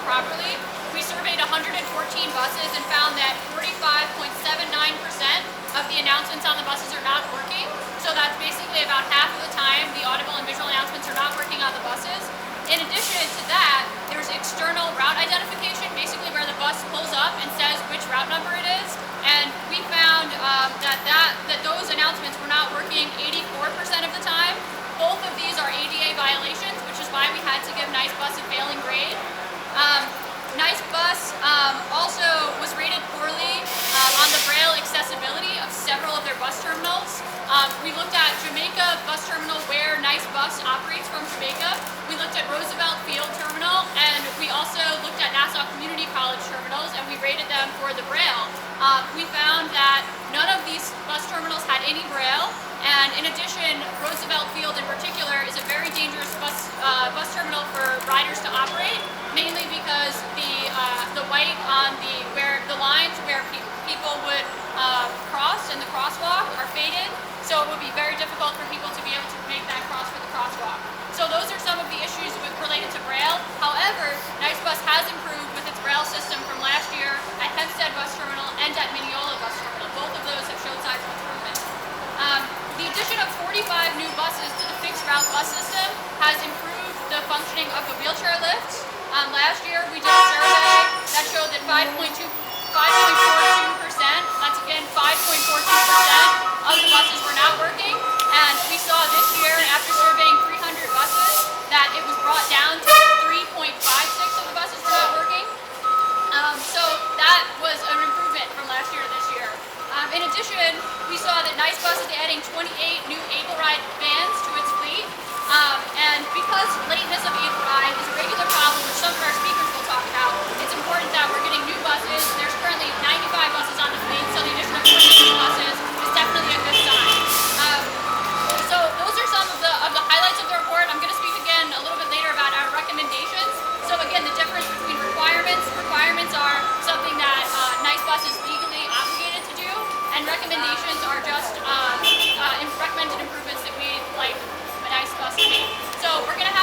properly. We surveyed 114 buses and found that 45.79% of the announcements on the buses are not working. So that's basically about half of the time the audible and visual announcements are not working on the buses. In addition to that, there's external route identification, basically where the bus pulls up and says which route number it is. And we found that those announcements were not working 84% of the time. Both of these are ADA violations, which is why we had to give Nice Bus a failing grade. Nice Bus also was rated poorly on the Braille accessibility of several of their bus terminals. We looked at Jamaica Bus Terminal, where Nice Bus operates from Jamaica. We looked at Roosevelt Field Terminal, and we also looked at Nassau Community College terminals, and we rated them for the Braille. We found that none of these bus terminals had any Braille, and in addition, Roosevelt Field in particular is a very dangerous bus terminal for riders to operate, mainly because the white on the lines where people would cross in the crosswalk are faded, so it would be very difficult for people to be able to make that cross for the crosswalk. So those are some of the issues related to Braille. However, Nice Bus has improved with its Braille system from last year at Hempstead Bus Terminal and at Mineola Bus Terminal. Both of those have showed signs of improvement. The addition of 45 new buses to the fixed route bus system has improved the functioning of the wheelchair lift. Last year we did a survey that showed that 5.42%, that's again 5.42% of the buses were not working, and we saw this year, after surveying 300 buses, that it was brought down to 3.56 of the buses were not working. So that was an improvement from last year to this year. In addition, we saw that Nice Bus is adding 28 new Able Ride vans